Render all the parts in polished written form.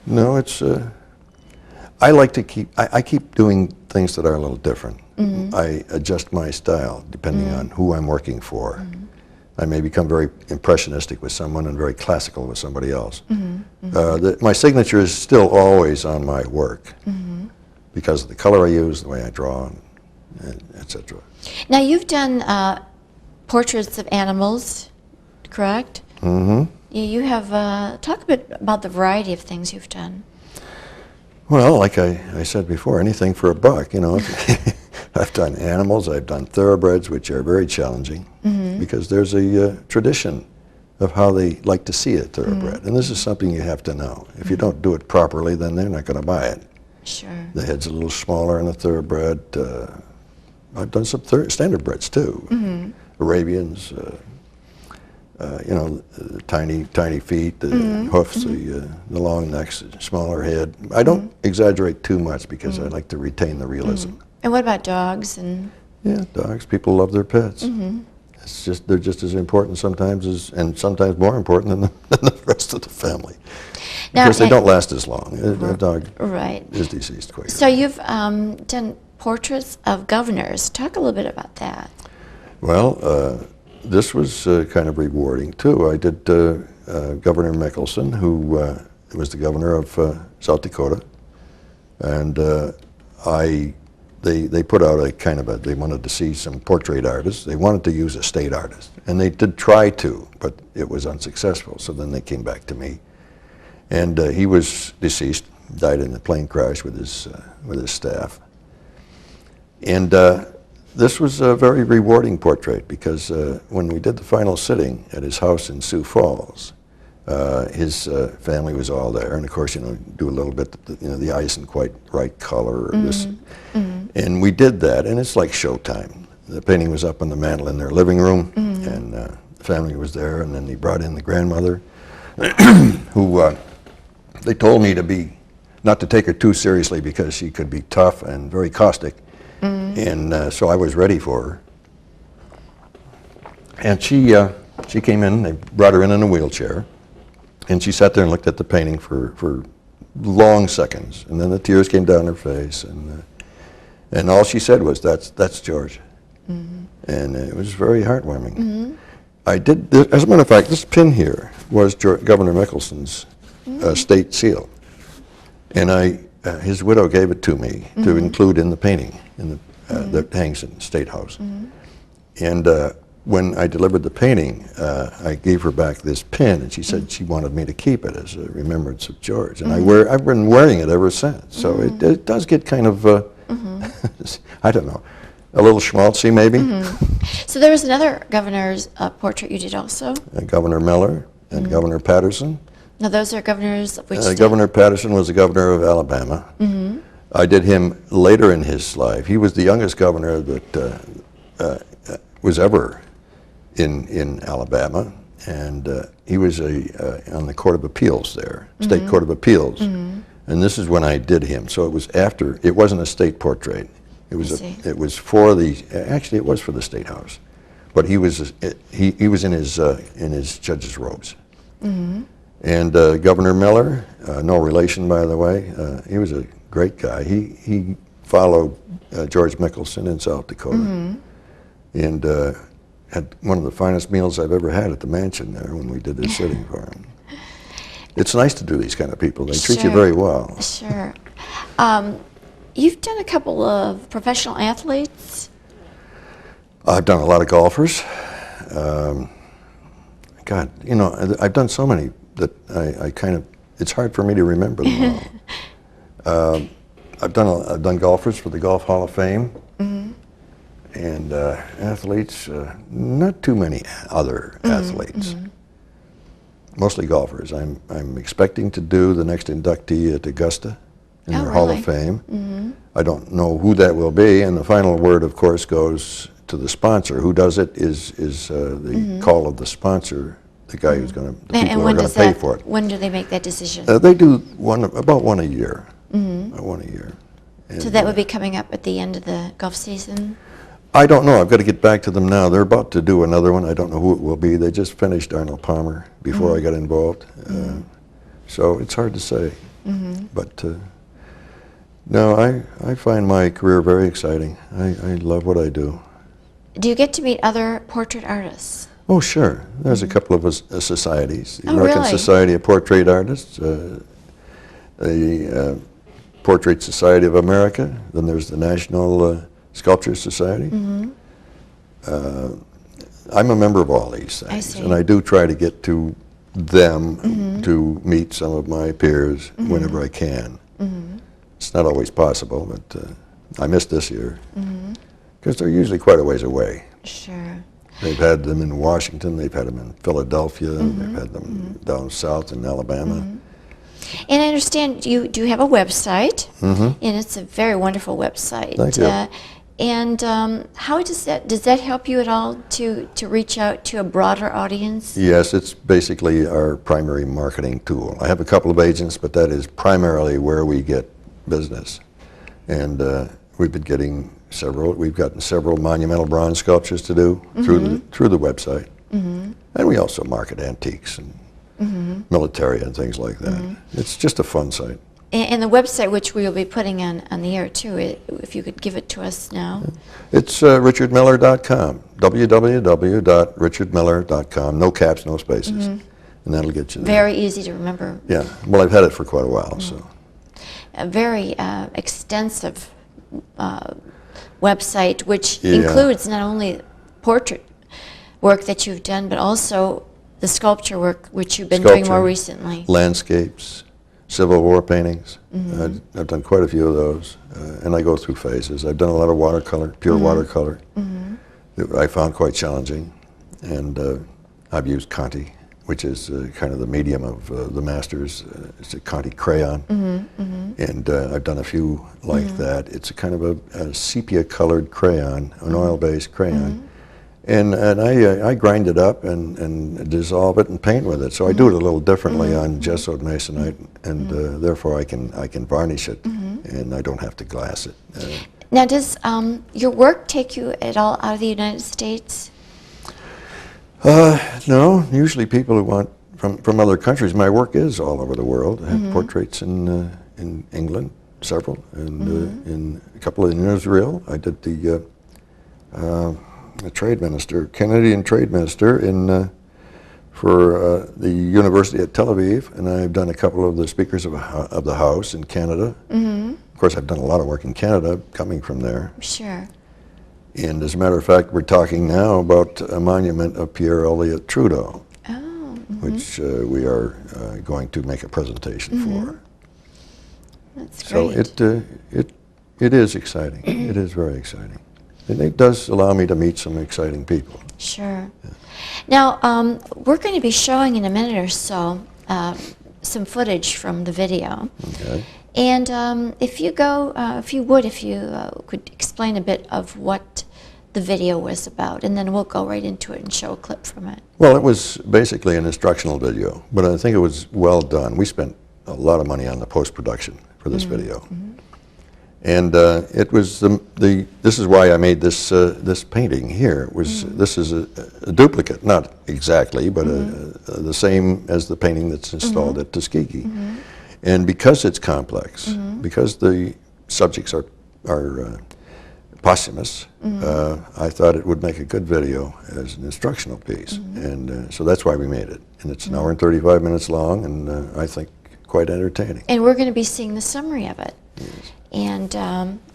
No, it's. I like to keep. I keep doing things that are a little different. I adjust my style depending on who I'm working for. I may become very impressionistic with someone and very classical with somebody else. My signature is still always on my work because of the color I use, the way I draw, and etc. Now you've done portraits of animals, correct? Mm-hmm. You have, talk a bit about the variety of things you've done. Well, like I said before, anything for a buck, you know. I've done animals, I've done thoroughbreds, which are very challenging because there's a tradition of how they like to see a thoroughbred. And this is something you have to know. If you don't do it properly, then they're not going to buy it. Sure. The head's a little smaller in a thoroughbred. I've done some standard breds too. Arabians, you know, tiny feet, the hoofs, the long necks, smaller head. I don't exaggerate too much because I like to retain the realism. And what about dogs? And yeah, dogs. People love their pets. It's just they're just as important sometimes as, and sometimes more important than the rest of the family. now, Because they don't last as long. A dog right. is deceased quicker. So you've done portraits of governors. Talk a little bit about that. Well, this was kind of rewarding too. I did Governor Mickelson, who was the governor of South Dakota, and they put out a kind of they wanted to see some portrait artists. They wanted to use a state artist, and they did try to, but it was unsuccessful. So then they came back to me, and he was deceased, died in a plane crash with his staff, and. This was a very rewarding portrait because when we did the final sitting at his house in Sioux Falls, his family was all there, and of course, you know, do a little bit, you know, the eye isn't quite right color, or this, and we did that, and it's like showtime. The painting was up on the mantle in their living room, and the family was there, and then he brought in the grandmother, who they told me not to take her too seriously because she could be tough and very caustic. And so I was ready for her. And she came in, they brought her in a wheelchair, and she sat there and looked at the painting for long seconds. And then the tears came down her face, and all she said was, that's George. And it was very heartwarming. I did, as a matter of fact, this pin here was Governor Mickelson's state seal. And his widow gave it to me to include in the painting that hangs in the State House. And when I delivered the painting, I gave her back this pin, and she said she wanted me to keep it as a remembrance of George. And I've been wearing it ever since. So it does get kind of, I don't know, a little schmaltzy maybe. So there was another governor's portrait you did also? Governor Miller and Governor Patterson. Now those are governors of which state? Governor Patterson was the governor of Alabama. I did him later in his life. He was the youngest governor that was ever in Alabama, and he was on the Court of Appeals there, State Court of Appeals. And this is when I did him. So it was after. It wasn't a state portrait. It was it was for the actually it was for the State House, but he was in his judge's robes. And Governor Miller, no relation by the way, he was a great guy. He followed George Mickelson in South Dakota, and had one of the finest meals I've ever had at the mansion there when we did this sitting for him. It's nice to do these kind of people. They treat you very well. Sure. You've done a couple of professional athletes. I've done a lot of golfers. God, you know, I've done so many that I kind of, it's hard for me to remember them all. I've done golfers for the Golf Hall of Fame, and athletes, not too many other athletes. Mostly golfers. I'm expecting to do the next inductee at Augusta in their Hall of Fame. I don't know who that will be, and the final word, of course, goes to the sponsor. Who does it is the call of the sponsor, the guy who's going to, the people who are going to pay for it. When do they make that decision? They do about one a year. One a year. And so that would be coming up at the end of the golf season? I don't know. I've got to get back to them now. They're about to do another one. I don't know who it will be. They just finished Arnold Palmer before I got involved. So it's hard to say. But no, I find my career very exciting. I love what I do. Do you get to meet other portrait artists? Oh, sure. There's a couple of societies. The Oh, American really? Society of Portrait Artists, the Portrait Society of America, then there's the National Sculpture Society. I'm a member of all these things, see. and I do try to get to them to meet some of my peers whenever I can. It's not always possible, but I missed this year because they're usually quite a ways away. Sure. They've had them in Washington, they've had them in Philadelphia, they've had them down south in Alabama. And I understand you do have a website, and it's a very wonderful website. Thank you. And how does that help you at all to reach out to a broader audience? Yes, it's basically our primary marketing tool. I have a couple of agents, but that is primarily where we get business. And we've gotten several monumental bronze sculptures to do through the website. And we also market antiques and military and things like that. It's just a fun site. And the website, which we will be putting on the air too, if you could give it to us now. It's richardmiller.com, www.richardmiller.com, no caps, no spaces, and that'll get you there. Very easy to remember. Yeah, well, I've had it for quite a while, so. A very extensive website, which Yeah. includes not only portrait work that you've done, but also the sculpture work, which you've been doing more Sculpture, recently. Landscapes, Civil War paintings. I've done quite a few of those, and I go through phases. I've done a lot of watercolor, pure watercolor, that I found quite challenging, and I've used Conte, which is kind of the medium of the masters. It's a Conte crayon, and I've done a few like that. It's a kind of a sepia-colored crayon, an oil-based crayon. And I grind it up and dissolve it and paint with it. So I do it a little differently on gessoed masonite, and therefore I can varnish it, and I don't have to glass it. Now, does your work take you at all out of the United States? No, usually people who want from other countries. My work is all over the world. I have portraits in England, several, and in a couple in Israel. I did the trade minister, Canadian trade minister for the university at Tel Aviv, and I've done a couple of the speakers of the House in Canada. Of course, I've done a lot of work in Canada coming from there. Sure. And as a matter of fact, we're talking now about a monument of Pierre Elliott Trudeau, which we are going to make a presentation for. That's So great. it is exciting. It is very exciting. And it does allow me to meet some exciting people. Sure. Now, we're going to be showing in a minute or so some footage from the video. Okay. And if you could explain a bit of what the video was about, and then we'll go right into it and show a clip from it. Well, it was basically an instructional video, but I think it was well done. We spent a lot of money on the post-production for this video. And it was this is why I made this this painting here. It was this is a duplicate, not exactly, but the same as the painting that's installed at Tuskegee. And because it's complex, because the subjects are posthumous, I thought it would make a good video as an instructional piece, and so that's why we made it. And it's an hour and 35 minutes long, and I think quite entertaining. And we're going to be seeing the summary of it. Yes. And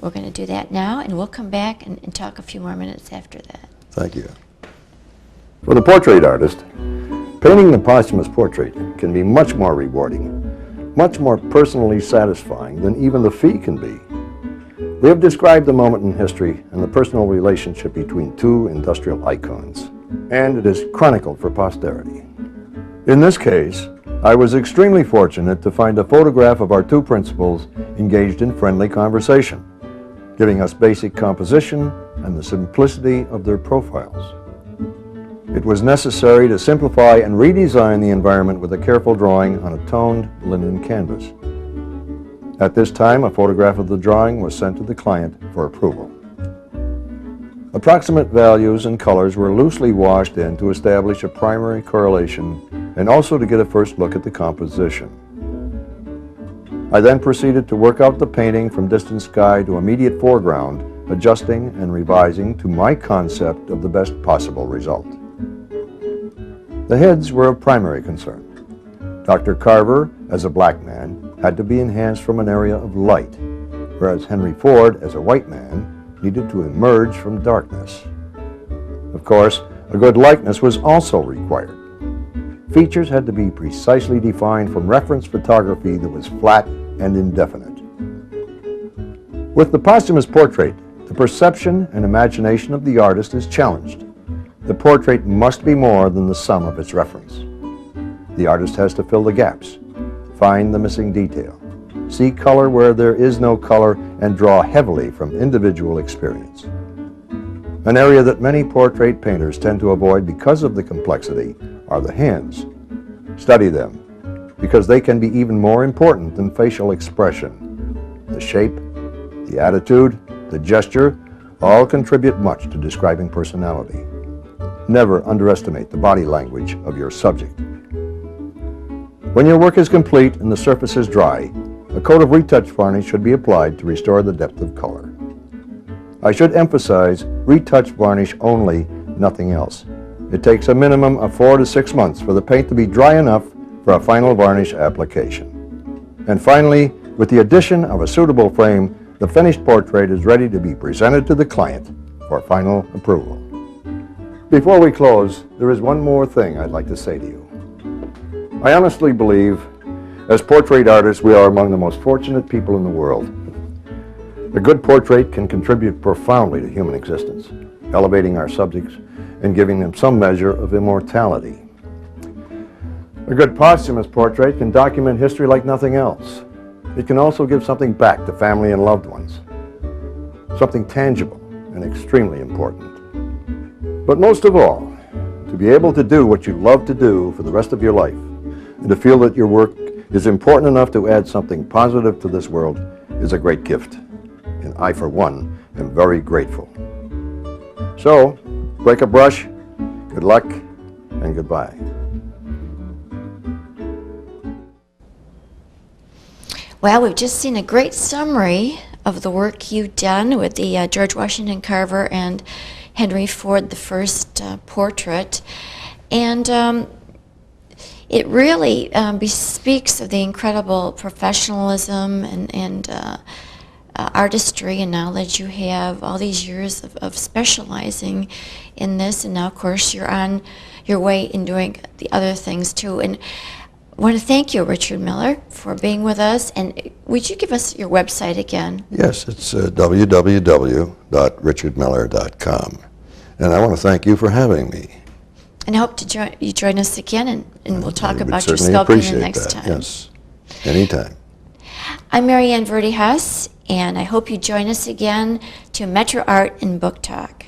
we're going to do that now, and we'll come back and talk a few more minutes after that. Thank you. For the portrait artist, painting the posthumous portrait can be much more rewarding, much more personally satisfying than even the fee can be. We have described the moment in history and the personal relationship between two industrial icons, and it is chronicled for posterity. In this case, I was extremely fortunate to find a photograph of our two principals engaged in friendly conversation, giving us basic composition and the simplicity of their profiles. It was necessary to simplify and redesign the environment with a careful drawing on a toned linen canvas. At this time, a photograph of the drawing was sent to the client for approval. Approximate values and colors were loosely washed in to establish a primary correlation and also to get a first look at the composition. I then proceeded to work out the painting from distant sky to immediate foreground, adjusting and revising to my concept of the best possible result. The heads were of primary concern. Dr. Carver, as a black man, had to be enhanced from an area of light, whereas Henry Ford, as a white man, needed to emerge from darkness. Of course, a good likeness was also required. Features had to be precisely defined from reference photography that was flat and indefinite. With the posthumous portrait, the perception and imagination of the artist is challenged. The portrait must be more than the sum of its reference. The artist has to fill the gaps, find the missing detail, see color where there is no color, and draw heavily from individual experience. An area that many portrait painters tend to avoid because of the complexity are the hands. Study them, because they can be even more important than facial expression. The shape, the attitude, the gesture, all contribute much to describing personality. Never underestimate the body language of your subject. When your work is complete and the surface is dry, a coat of retouch varnish should be applied to restore the depth of color. I should emphasize retouch varnish only, nothing else. It takes a minimum of 4 to 6 months for the paint to be dry enough for a final varnish application. And finally, with the addition of a suitable frame, the finished portrait is ready to be presented to the client for final approval. Before we close, there is one more thing I'd like to say to you. I honestly believe, as portrait artists, we are among the most fortunate people in the world. A good portrait can contribute profoundly to human existence, elevating our subjects and giving them some measure of immortality. A good posthumous portrait can document history like nothing else. It can also give something back to family and loved ones, something tangible and extremely important. But most of all, to be able to do what you love to do for the rest of your life, and to feel that your work is important enough to add something positive to this world is a great gift. And I, for one, am very grateful. So, break a brush, good luck, and goodbye. Well, we've just seen a great summary of the work you've done with the George Washington Carver and Henry Ford, the first portrait. And it really bespeaks of the incredible professionalism and artistry and knowledge you have, all these years of specializing in this. And now, of course, you're on your way in doing the other things, too. And I want to thank you, Richard Miller, for being with us. And would you give us your website again? Yes, it's www.richardmiller.com. And I want to thank you for having me. And I hope to join us again, and we'll talk I would about your certainly sculpting appreciate the next that. time. Yes, anytime. I'm Mary Ann Verdi Huss, and I hope you join us again to Metro Art and Book Talk.